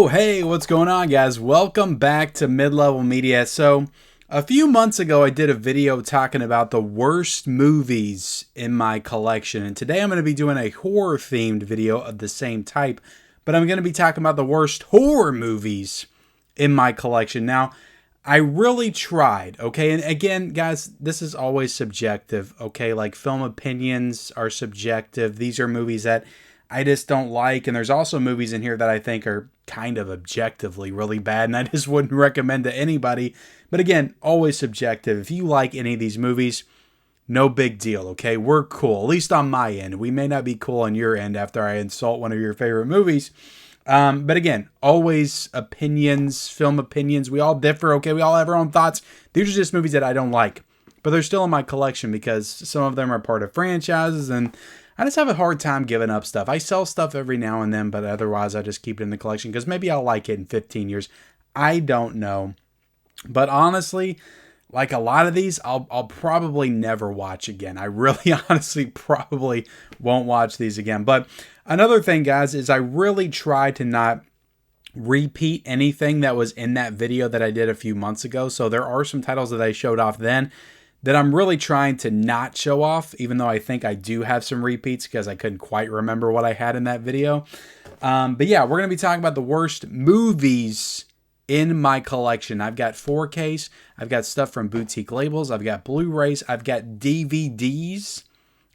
Hey, what's going on, guys? Welcome back to Mid-Level Media. So, a few months ago, I did a video talking about the worst movies in my collection. And today I'm going to be doing a horror-themed video of the same type. But I'm going to be talking about the worst horror movies in my collection. Now, I really tried, okay? And again, guys, this is always subjective, okay? Like, film opinions are subjective. These are movies that I just don't like. And there's also movies in here that I think are kind of objectively really bad, and I just wouldn't recommend to anybody. But again, always subjective. If you like any of these movies, no big deal, okay? We're cool, at least on my end. We may not be cool on your end after I insult one of your favorite movies. But again, always opinions, film opinions. We all differ, okay? We all have our own thoughts. These are just movies that I don't like, but they're still in my collection because some of them are part of franchises, and I just have a hard time giving up stuff. I sell stuff every now and then, but otherwise I just keep it in the collection because maybe I'll like it in 15 years. I don't know. But honestly, like a lot of these, I'll probably never watch again. I really honestly probably won't watch these again. But another thing, guys, is I really try to not repeat anything that was in that video that I did a few months ago. So there are some titles that I showed off then that I'm really trying to not show off, even though I think I do have some repeats because I couldn't quite remember what I had in that video. But yeah, we're going to be talking about the worst movies in my collection. I've got 4Ks, I've got stuff from boutique labels, I've got Blu-rays, I've got DVDs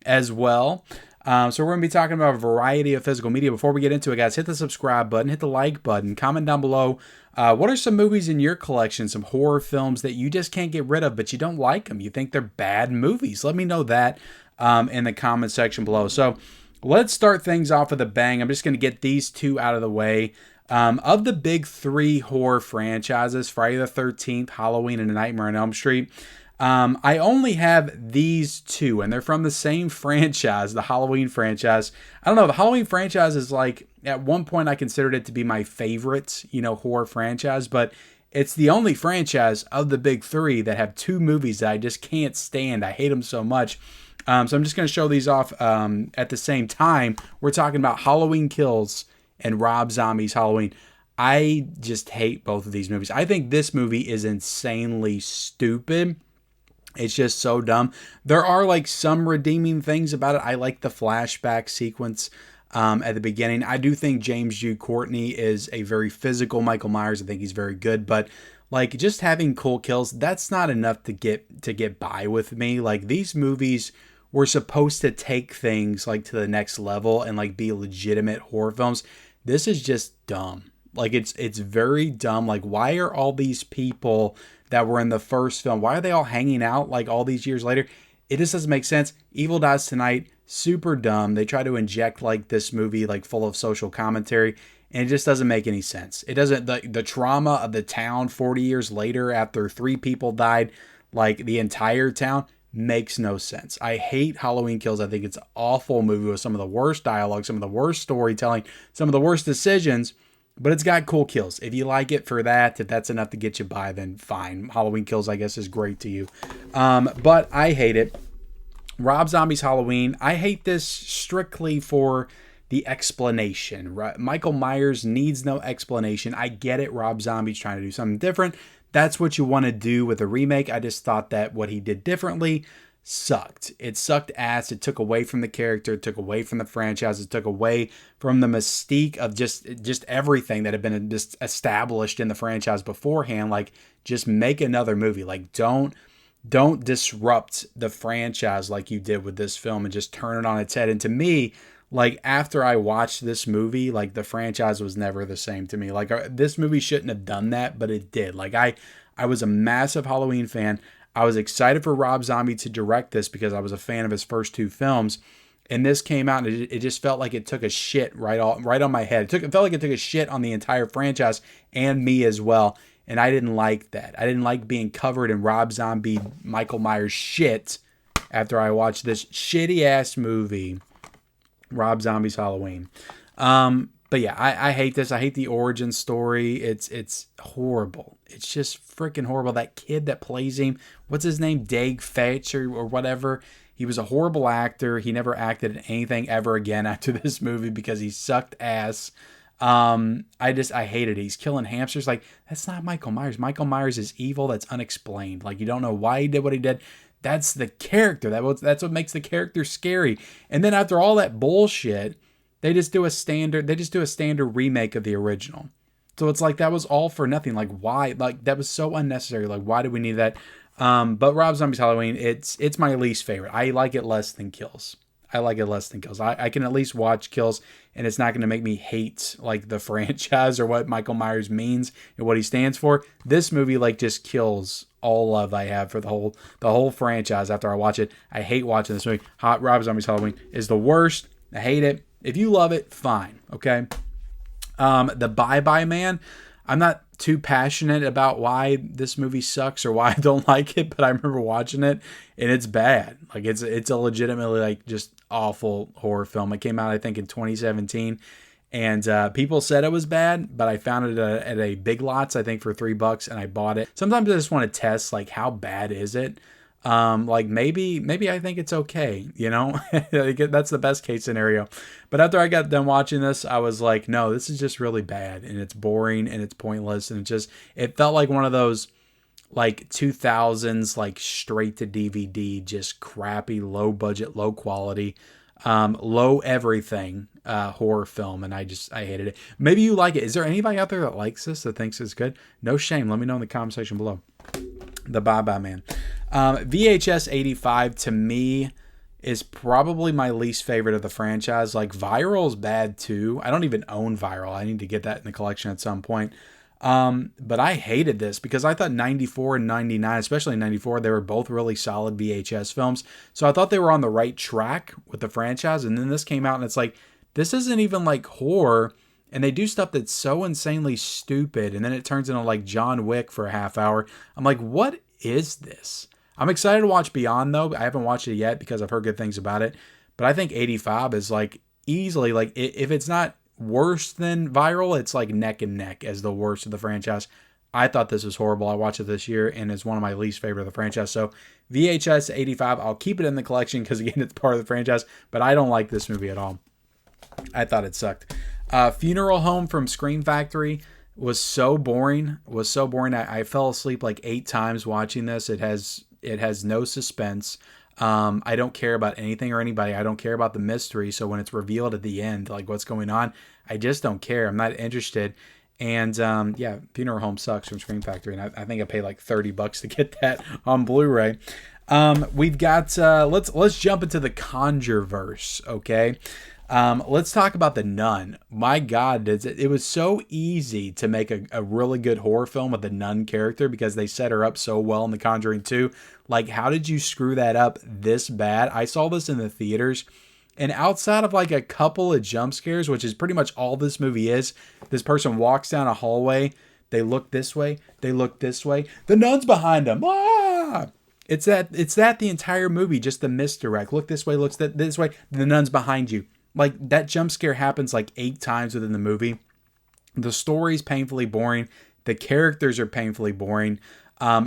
as well. So we're going to be talking about a variety of physical media. Before we get into it, guys, hit the subscribe button, hit the like button, comment down below. What are some movies in your collection, some horror films that you just can't get rid of, but you don't like them? You think they're bad movies? Let me know that in the comment section below. So let's start things off with a bang. I'm just going to get these two out of the way. Of the big three horror franchises, Friday the 13th, Halloween, and Nightmare on Elm Street, I only have these two, and they're from the same franchise, the Halloween franchise. I don't know, the Halloween franchise is like, at one point I considered it to be my favorite, horror franchise, but it's the only franchise of the big three that have two movies that I just can't stand. I hate them so much. So I'm just going to show these off at the same time. We're talking about Halloween Kills and Rob Zombie's Halloween. I just hate both of these movies. I think this movie is insanely stupid. It's just so dumb. There are like some redeeming things about it. I like the flashback sequence at the beginning. I do think James Jude Courtney is a very physical Michael Myers. I think he's very good, but like just having cool kills, that's not enough to get by with me. Like these movies were supposed to take things like to the next level and like be legitimate horror films. This is just dumb. Like it's very dumb. Like why are all these people that were in the first film, why are they all hanging out like all these years later? It just doesn't make sense. Evil Dies Tonight, super dumb. They try to inject like this movie like full of social commentary, and it just doesn't make any sense. It doesn't, the trauma of the town 40 years later after 3 people died, like the entire town, makes no sense. I hate Halloween Kills. I think it's an awful movie with some of the worst dialogue, some of the worst storytelling, some of the worst decisions. But it's got cool kills. If you like it for that, if that's enough to get you by, then fine. Halloween Kills, I guess, is great to you. But I hate it. Rob Zombie's Halloween. I hate this strictly for the explanation. Michael Myers needs no explanation. I get it. Rob Zombie's trying to do something different. That's what you want to do with a remake. I just thought that what he did differently sucked. It sucked ass. It took away from the character. It took away from the franchise. It took away from the mystique of just everything that had been just established in the franchise beforehand. Like, just make another movie. Like, don't disrupt the franchise like you did with this film and just turn it on its head. And to me, like, after I watched this movie, like, the franchise was never the same to me. Like, this movie shouldn't have done that, but it did. Like, I was a massive Halloween fan. I was excited for Rob Zombie to direct this because I was a fan of his first 2 films. And this came out and it just felt like it took a shit right on my head. It felt like it took a shit on the entire franchise and me as well. And I didn't like that. I didn't like being covered in Rob Zombie, Michael Myers shit after I watched this shitty ass movie, Rob Zombie's Halloween. But yeah, I hate this. I hate the origin story. It's horrible. It's just freaking horrible. That kid that plays him, what's his name? Dag Fetch or whatever. He was a horrible actor. He never acted in anything ever again after this movie because he sucked ass. I hated it. He's killing hamsters. Like, that's not Michael Myers. Michael Myers is evil. That's unexplained. Like, you don't know why he did what he did. That's the character. That's what makes the character scary. And then after all that bullshit, they just do a standard remake of the original. So it's like, that was all for nothing. Like, why? Like, that was so unnecessary. Like, why did we need that? But Rob Zombie's Halloween, it's my least favorite. I like it less than Kills. I can at least watch Kills, and it's not going to make me hate like the franchise or what Michael Myers means and what he stands for. This movie like just kills all love I have for the whole franchise after I watch it. I hate watching this movie. Rob Zombie's Halloween is the worst. I hate it. If you love it, fine. Okay. The Bye Bye Man, I'm not too passionate about why this movie sucks or why I don't like it, but I remember watching it and it's bad. Like, it's a legitimately like just awful horror film. It came out, I think, in 2017, and people said it was bad, but I found it at a Big Lots, I think, for $3, and I bought it. Sometimes I just want to test, like, how bad is it? Like, maybe I think it's okay, you know? That's the best case scenario. But after I got done watching this, I was like, no, this is just really bad, and it's boring, and it's pointless, and it felt like one of those like 2000s like straight to DVD, just crappy, low budget, low quality, low everything horror film, and I hated it. Maybe you like it. Is there anybody out there that likes this, that thinks it's good? No shame. Let me know in the comment section below. The Bye Bye Man. VHS 85 to me is probably my least favorite of the franchise. Like, Viral is bad too. I don't even own Viral. I need to get that in the collection at some point. But I hated this because I thought 94 and 99, especially 94, they were both really solid VHS films. So I thought they were on the right track with the franchise. And then this came out and it's like, this isn't even like horror. And they do stuff that's so insanely stupid. And then it turns into like John Wick for a half hour. I'm like, what is this? I'm excited to watch Beyond, though. I haven't watched it yet because I've heard good things about it. But I think 85 is like easily, like, if it's not worse than Viral, it's like neck and neck as the worst of the franchise. I thought this was horrible. I watched it this year and it's one of my least favorite of the franchise. So VHS 85, I'll keep it in the collection because, again, it's part of the franchise. But I don't like this movie at all. I thought it sucked. Funeral Home from Scream Factory was so boring. I fell asleep like 8 times watching this. It has no suspense. I don't care about anything or anybody. I don't care about the mystery. So when it's revealed at the end, like what's going on, I just don't care. I'm not interested. And yeah, Funeral Home sucks from Scream Factory. And I think I paid like $30 to get that on Blu-ray. We've got, let's jump into the Conjureverse. Okay. Let's talk about The Nun. My God, it was so easy to make a really good horror film with the nun character because they set her up so well in The Conjuring 2. Like, how did you screw that up this bad? I saw this in the theaters, and outside of like a couple of jump scares, which is pretty much all this movie is, this person walks down a hallway, they look this way, they look this way, the nun's behind them. Ah! It's that the entire movie, just the misdirect. Look this way, looks this way, the nun's behind you. Like, that jump scare happens like 8 times within the movie. The story's painfully boring. The characters are painfully boring.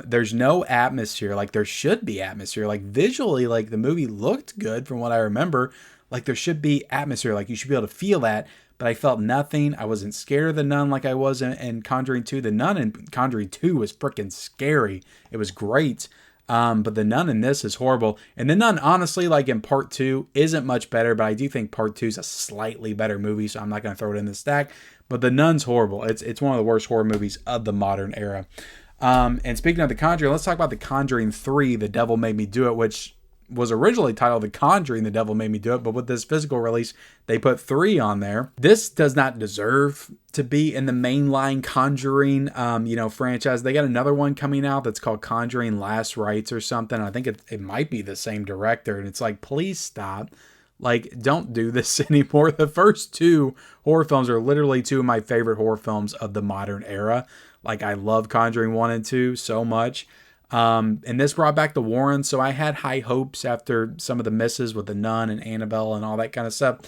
There's no atmosphere. Like, there should be atmosphere. Like, visually, like, the movie looked good from what I remember. Like, there should be atmosphere. Like, you should be able to feel that. But I felt nothing. I wasn't scared of the nun like I was in Conjuring 2. The nun in Conjuring 2 was freaking scary. It was great. But the nun in this is horrible. And the nun, honestly, like in part 2, isn't much better, but I do think part 2 is a slightly better movie, so I'm not going to throw it in the stack. But the nun's horrible. It's one of the worst horror movies of the modern era. And speaking of The Conjuring, let's talk about The Conjuring 3, The Devil Made Me Do It, which was originally titled The Conjuring, The Devil Made Me Do It, but with this physical release, they put 3 on there. This does not deserve to be in the mainline Conjuring, franchise. They got another one coming out that's called Conjuring Last Rites or something. I think it might be the same director, and it's like, please stop. Like, don't do this anymore. The first 2 horror films are literally 2 of my favorite horror films of the modern era. Like, I love Conjuring 1 and 2 so much. And this brought back the Warrens, so I had high hopes after some of the misses with the Nun and Annabelle and all that kind of stuff.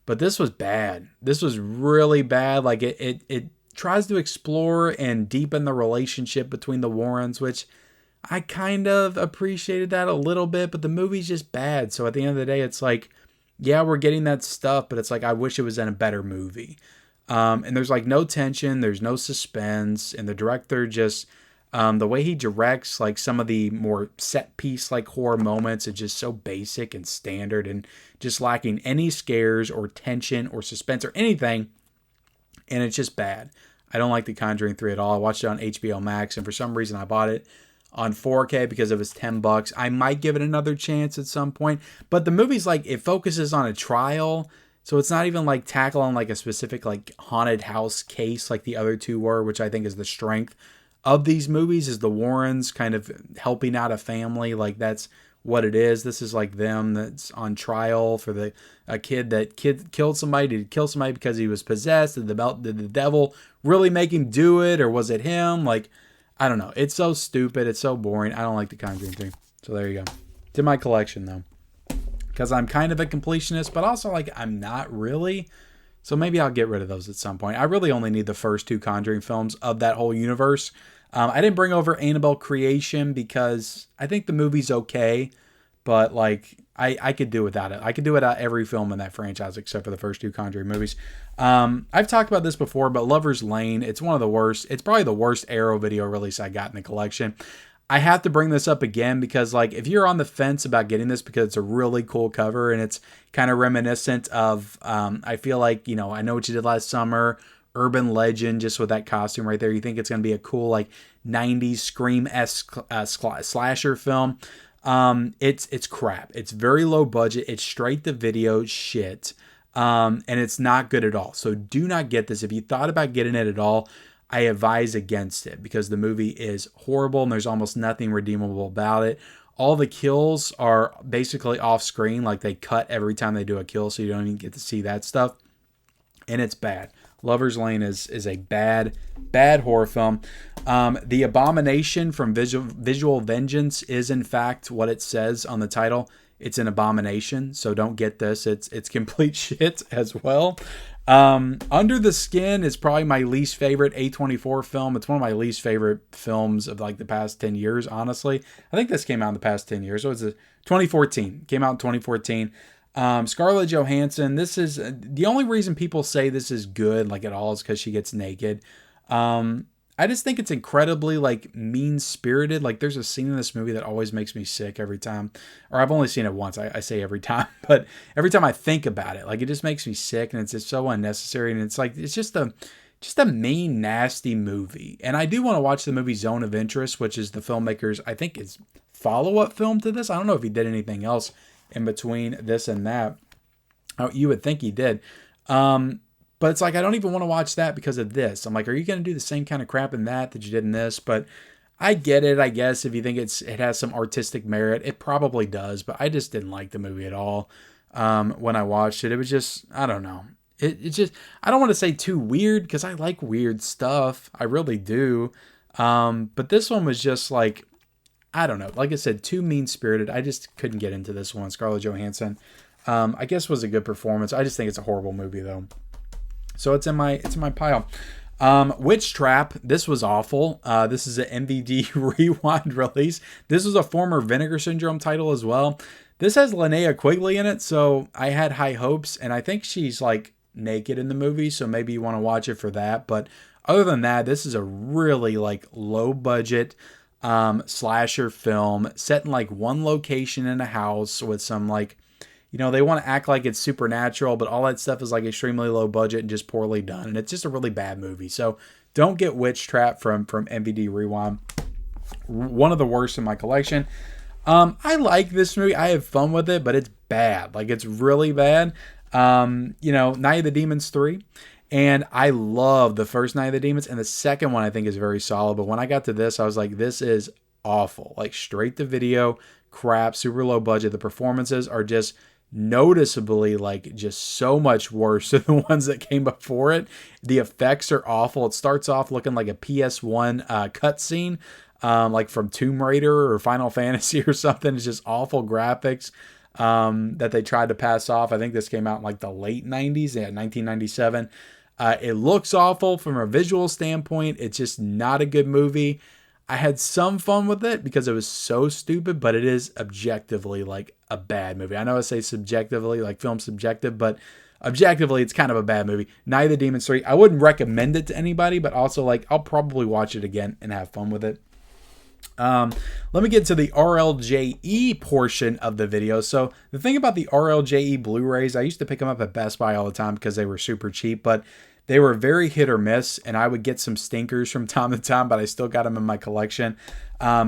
But this was bad. This was really bad. Like, it tries to explore and deepen the relationship between the Warrens, which I kind of appreciated that a little bit, but the movie's just bad. So at the end of the day, it's like, yeah, we're getting that stuff, but it's like, I wish it was in a better movie. And there's like no tension, there's no suspense, and the director just the way he directs like some of the more set piece like horror moments is just so basic and standard and just lacking any scares or tension or suspense or anything. And it's just bad. I don't like The Conjuring 3 at all. I watched it on HBO Max, and for some reason I bought it on 4K because it was $10. I might give it another chance at some point. But the movie's like, it focuses on a trial. So it's not even like tackling like a specific like haunted house case like the other two were, which I think is the strength of these movies, is the Warrens kind of helping out a family. Like that's what it is. This is like them that's on trial for a kid that killed somebody. Did he kill somebody because he was possessed? Did the devil really make him do it, or was it him? Like, I don't know. It's so stupid. It's so boring. I don't like The Conjuring 3. So there you go. It's in my collection though, because I'm kind of a completionist, but also like I'm not really. So maybe I'll get rid of those at some point. I really only need the first two Conjuring films of that whole universe. I didn't bring over Annabelle Creation because I think the movie's okay, but like I could do without it. I could do without every film in that franchise except for the first two Conjuring movies. I've talked about this before, but Lover's Lane, it's one of the worst. It's probably the worst Arrow video release I got in the collection. I have to bring this up again because like if you're on the fence about getting this because it's a really cool cover and it's kind of reminiscent of, I feel like, you know, I Know What You Did Last Summer, urban legend, just with that costume right there. You think it's going to be a cool like 90s Scream-esque slasher film. It's crap. It's very low budget. It's straight to video shit. And it's not good at all. So do not get this. If you thought about getting it at all, I advise against it because the movie is horrible and there's almost nothing redeemable about it. All the kills are basically off screen. Like they cut every time they do a kill, so you don't even get to see that stuff. And it's bad. Lover's Lane is a bad horror film. The Abomination from Visual Vengeance is in fact what it says on the title. It's an abomination, so don't get this. It's complete shit as well. Under the Skin is probably my least favorite A24 film. It's one of my least favorite films of like the past 10 years, honestly. I think this came out in the past 10 years. So it's 2014. Came out in 2014. Scarlett Johansson, this is the only reason people say this is good like at all is because she gets naked. I just think it's incredibly like mean-spirited. Like there's a scene in this movie that always makes me sick every time, or I've only seen it once. I say every time, but every time I think about it, like it just makes me sick and it's just so unnecessary. And it's like, it's just a mean, nasty movie. And I do want to watch the movie Zone of Interest, which is the filmmaker's, I think is follow-up film to this. I don't know if he did anything else in between this and that. Oh, you would think he did. But it's like, I don't even want to watch that because of this. I'm like, are you going to do the same kind of crap in that you did in this? But I get it, I guess. If you think it has some artistic merit, it probably does. But I just didn't like the movie at all when I watched it. It was just, I don't know. It just, I don't want to say too weird because I like weird stuff. I really do. But this one was just like, I don't know. Like I said, too mean-spirited. I just couldn't get into this one. Scarlett Johansson, I guess, was a good performance. I just think it's a horrible movie, though. So it's in my pile. Witch Trap. This was awful. This is an MVD Rewind release. This was a former Vinegar Syndrome title as well. This has Linnea Quigley in it, so I had high hopes, and I think she's like naked in the movie, so maybe you want to watch it for that. But other than that, this is a really like low budget slasher film set in like one location in a house with some like, you know, they want to act like it's supernatural, but all that stuff is like extremely low budget and just poorly done. And it's just a really bad movie. So don't get Witch Trap from MVD Rewind. One of the worst in my collection. I like this movie. I have fun with it, but it's bad. Like it's really bad. You know, Night of the Demons 3. And I love the first Night of the Demons, and the second one I think is very solid. But when I got to this, I was like, this is awful. Like straight to video crap, super low budget. The performances are just noticeably like just so much worse than the ones that came before it. The effects are awful. It starts off looking like a PS1 cutscene, like from Tomb Raider or Final Fantasy or something. It's just awful graphics that they tried to pass off. I think this came out in like the late 90s, 1997. It looks awful from a visual standpoint. It's just not a good movie. I had some fun with it because it was so stupid, but it is objectively like a bad movie. I know I say subjectively, like film subjective, but objectively, it's kind of a bad movie. Night of the Demons 3, I wouldn't recommend it to anybody, but also, like, I'll probably watch it again and have fun with it. Let me get to the RLJE portion of the video. So the thing about the RLJE Blu-rays, I used to pick them up at Best Buy all the time because they were super cheap, but they were very hit or miss, and I would get some stinkers from time to time, but I still got them in my collection.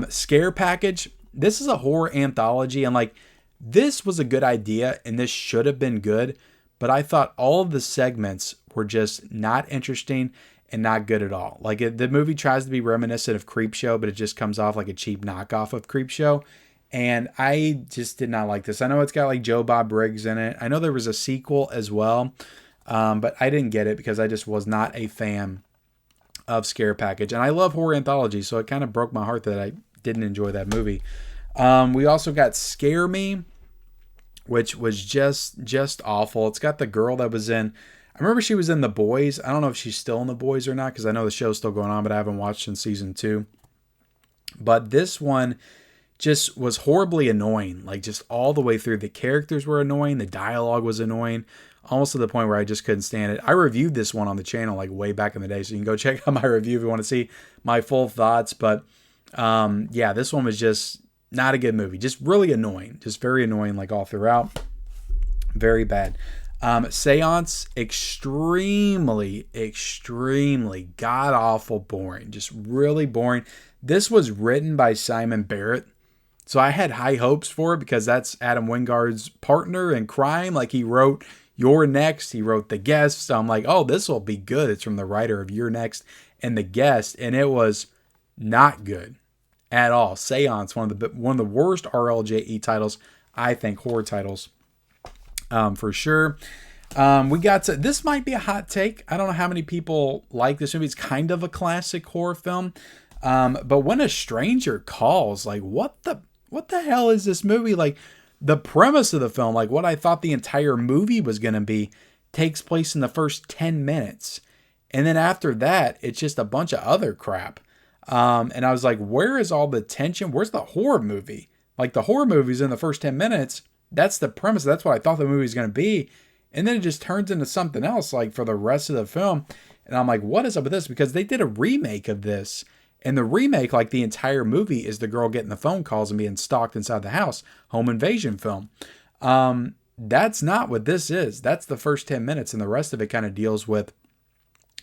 Scare Package, this is a horror anthology, and like, this was a good idea, and this should have been good, but I thought all of the segments were just not interesting and not good at all. Like, the movie tries to be reminiscent of Creepshow, but it just comes off like a cheap knockoff of Creepshow. And I just did not like this. I know it's got like Joe Bob Briggs in it. I know there was a sequel as well, but I didn't get it because I just was not a fan of Scare Package. And I love horror anthologies, so it kind of broke my heart that I didn't enjoy that movie. We also got Scare Me, which was just awful. It's got the girl that was in... I remember she was in The Boys. I don't know if she's still in The Boys or not, because I know the show's still going on, but I haven't watched since season 2. But this one just was horribly annoying, like just all the way through. The characters were annoying. The dialogue was annoying, almost to the point where I just couldn't stand it. I reviewed this one on the channel like way back in the day, so you can go check out my review if you want to see my full thoughts. But yeah, this one was just not a good movie. Just really annoying. Just very annoying, like all throughout. Very bad. Seance, extremely god-awful boring. Just really boring. This was written by Simon Barrett, so I had high hopes for it because that's Adam Wingard's partner in crime. Like, he wrote You're Next, he wrote The Guest, so I'm like, oh, this will be good. It's from the writer of You're Next and The Guest, and it was not good at all. Seance, one of the worst RLJE titles, I think, horror titles. For sure. We got to, this might be a hot take. I don't know how many people like this movie. It's kind of a classic horror film. But When a Stranger Calls, like, what the hell is this movie? Like, the premise of the film, like what I thought the entire movie was going to be, takes place in the first 10 minutes. And then after that, it's just a bunch of other crap. And I was like, where is all the tension? Where's the horror movie? Like, the horror movie's in the first 10 minutes. That's the premise. That's what I thought the movie was going to be. And then it just turns into something else, like, for the rest of the film. And I'm like, what is up with this? Because they did a remake of this. And the remake, like, the entire movie is the girl getting the phone calls and being stalked inside the house. Home invasion film. That's not what this is. That's the first 10 minutes. And the rest of it kind of deals with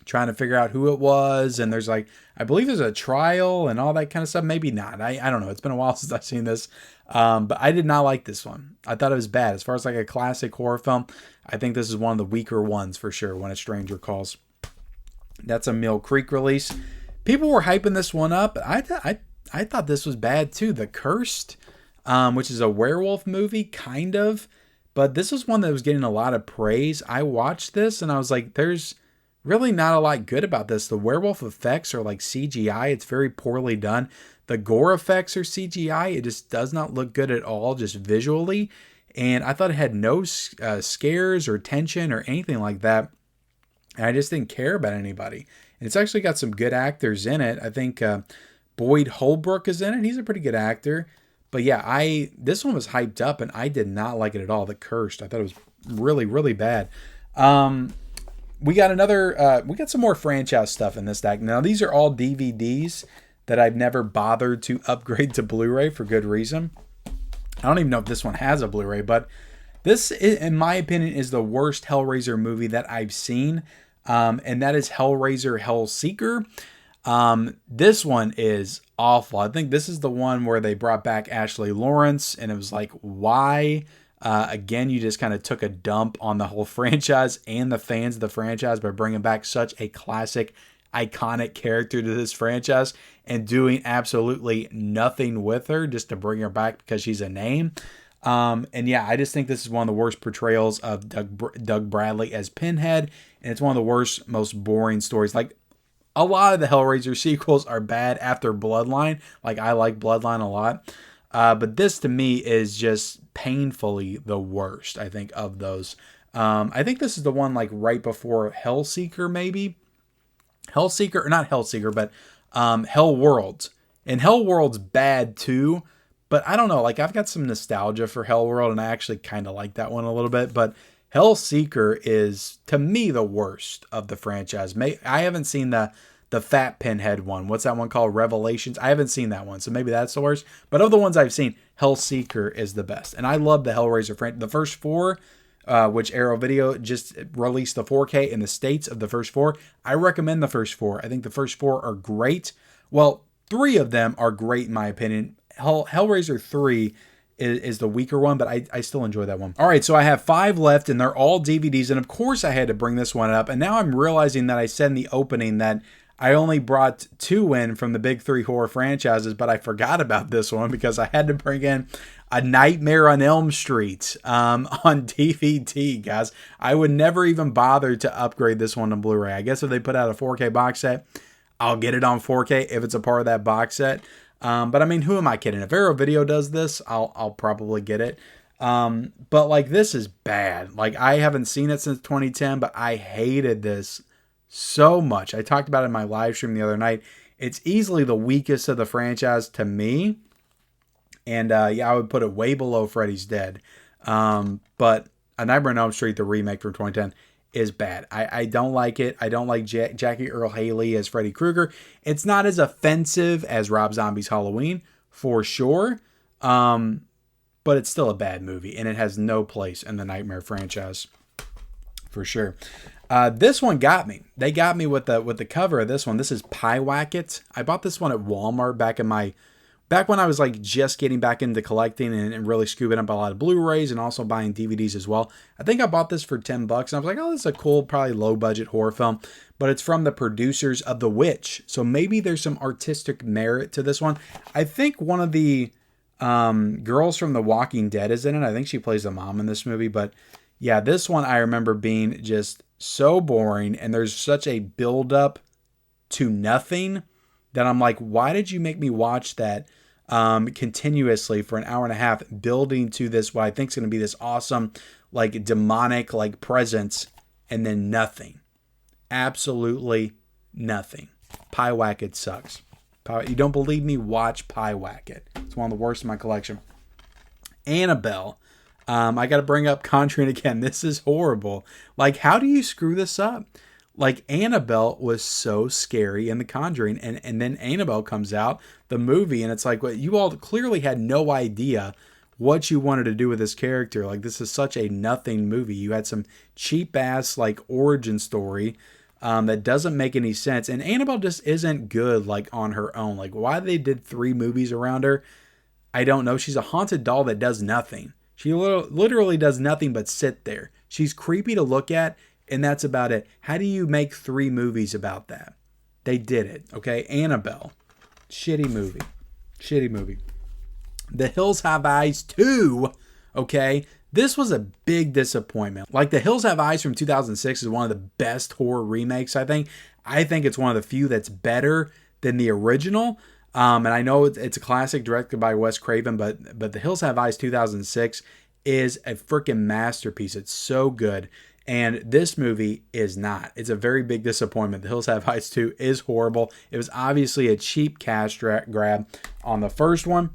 trying to figure out who it was. And there's, like, I believe there's a trial and all that kind of stuff. Maybe not. I don't know. It's been a while since I've seen this. But I did not like this one. I thought it was bad. As far as like a classic horror film, I think this is one of the weaker ones for sure. When a Stranger Calls. That's a Mill Creek release. People were hyping this one up. I thought this was bad too. The Cursed, which is a werewolf movie, kind of. But this was one that was getting a lot of praise. I watched this and I was like, there's really not a lot good about this. The werewolf effects are like CGI. It's very poorly done. The gore effects are CGI. It just does not look good at all, just visually. And I thought it had no scares or tension or anything like that. And I just didn't care about anybody. And it's actually got some good actors in it. I think Boyd Holbrook is in it. He's a pretty good actor. But yeah, this one was hyped up and I did not like it at all. The Cursed. I thought it was really, really bad. We got some more franchise stuff in this deck. Now, these are all DVDs that I've never bothered to upgrade to Blu-ray for good reason. I don't even know if this one has a Blu-ray, but this, in my opinion, is the worst Hellraiser movie that I've seen. And that is Hellraiser Hellseeker. This one is awful. I think this is the one where they brought back Ashley Lawrence, and it was like, why? Again, you just kind of took a dump on the whole franchise and the fans of the franchise by bringing back such a classic, iconic character to this franchise and doing absolutely nothing with her just to bring her back because she's a name. And yeah, I just think this is one of the worst portrayals of Doug Bradley as Pinhead. And it's one of the worst, most boring stories. Like, a lot of the Hellraiser sequels are bad after Bloodline. Like, I like Bloodline a lot. But this to me is just painfully the worst, I think, of those. I think this is the one like right before Hellseeker, maybe. Hellseeker, or not Hellseeker, but Hellworld. And Hellworld's bad too. But I don't know, like, I've got some nostalgia for Hellworld, and I actually kind of like that one a little bit. But Hellseeker is, to me, the worst of the franchise. I haven't seen the Fat Pinhead one. What's that one called? Revelations? I haven't seen that one, so maybe that's the worst. But of the ones I've seen, Hellseeker is the best. And I love the Hellraiser franchise. The first four, which Arrow Video just released the 4K in the States of the first four. I recommend the first four. I think the first four are great. Well, 3 of them are great in my opinion. Hellraiser 3 is the weaker one, but I still enjoy that one. All right, so I have 5 left, and they're all DVDs. And of course I had to bring this one up. And now I'm realizing that I said in the opening that I only brought 2 in from the big 3 horror franchises, but I forgot about this one because I had to bring in A Nightmare on Elm Street on DVD, guys. I would never even bother to upgrade this one to Blu-ray. I guess if they put out a 4K box set, I'll get it on 4K if it's a part of that box set. But I mean, who am I kidding? If Arrow Video does this, I'll probably get it. But like, this is bad. Like, I haven't seen it since 2010, but I hated this so much. I talked about it in my live stream the other night. It's easily the weakest of the franchise to me. And yeah, I would put it way below Freddy's Dead. But A Nightmare on Elm Street, the remake from 2010, is bad. I don't like it. I don't like Jackie Earle Haley as Freddy Krueger. It's not as offensive as Rob Zombie's Halloween, for sure. But it's still a bad movie, and it has no place in the Nightmare franchise, for sure. This one got me. They got me with the cover of this one. This is Piewacket. I bought this one at Walmart back when I was like just getting back into collecting and really scooping up a lot of Blu-rays and also buying DVDs as well. I think I bought this for $10 and I was like, oh, this is a cool, probably low budget horror film, but it's from the producers of The Witch. So maybe there's some artistic merit to this one. I think one of the girls from The Walking Dead is in it. I think she plays the mom in this movie, but yeah, this one I remember being just so boring, and there's such a build up to nothing that I'm like, why did you make me watch that continuously for an hour and a half, building to this, what I think is going to be this awesome, like demonic, like presence, and then nothing. Absolutely nothing. Piewacket sucks. You don't believe me? Watch Piewacket. It's one of the worst in my collection. Annabelle. I got to bring up Conjuring again. This is horrible. Like, how do you screw this up? Like, Annabelle was so scary in The Conjuring, and then Annabelle comes out, the movie, and it's like, well, you all clearly had no idea what you wanted to do with this character. Like, this is such a nothing movie. You had some cheap-ass, like, origin story that doesn't make any sense, and Annabelle just isn't good, like, on her own. Like, why they did 3 movies around her, I don't know. She's a haunted doll that does nothing. She literally does nothing but sit there. She's creepy to look at, and that's about it. How do you make 3 movies about that? They did it, okay? Annabelle. Shitty movie. Shitty movie. The Hills Have Eyes 2, okay? This was a big disappointment. Like, The Hills Have Eyes from 2006 is one of the best horror remakes, I think. I think it's one of the few that's better than the original. And I know it's a classic directed by Wes Craven, but The Hills Have Eyes 2006 is a freaking masterpiece. It's so good. And this movie is not. It's a very big disappointment. The Hills Have Eyes 2 is horrible. It was obviously a cheap cash grab on the first one.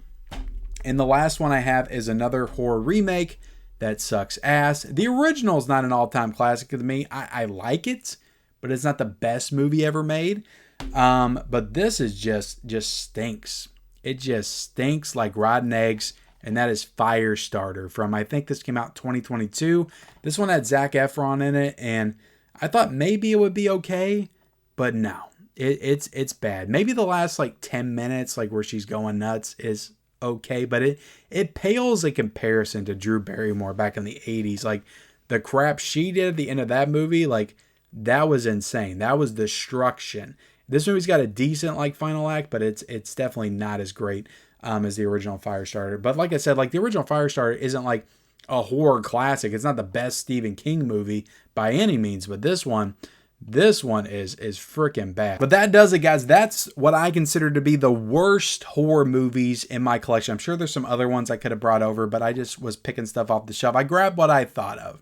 And the last one I have is another horror remake that sucks ass. The original is not an all-time classic to me. I like it, but it's not the best movie ever made. But this is just stinks. It just stinks like rotten eggs. And that is Firestarter from, I think this came out 2022. This one had Zac Efron in it, and I thought maybe it would be okay, but no, it's bad. Maybe the last like 10 minutes, like where she's going nuts, is okay, but it pales in comparison to Drew Barrymore back in the 80s. Like, the crap she did at the end of that movie, like, that was insane. That was destruction. This movie's got a decent like final act, but it's definitely not as great as the original Firestarter. But like I said, like, the original Firestarter isn't like a horror classic. It's not the best Stephen King movie by any means, but this one is freaking bad. But that does it, guys. That's what I consider to be the worst horror movies in my collection. I'm sure there's some other ones I could have brought over, but I just was picking stuff off the shelf. I grabbed what I thought of.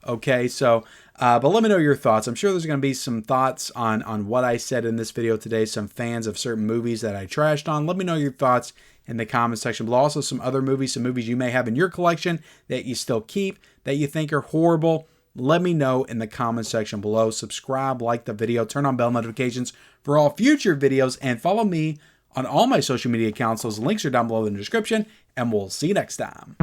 Okay, so, but let me know your thoughts. I'm sure there's going to be some thoughts on what I said in this video today. Some fans of certain movies that I trashed on. Let me know your thoughts in the comment section below. Also, some other movies, some movies you may have in your collection that you still keep, that you think are horrible. Let me know in the comment section below. Subscribe, like the video, turn on bell notifications for all future videos, and follow me on all my social media accounts. Those links are down below in the description, and we'll see you next time.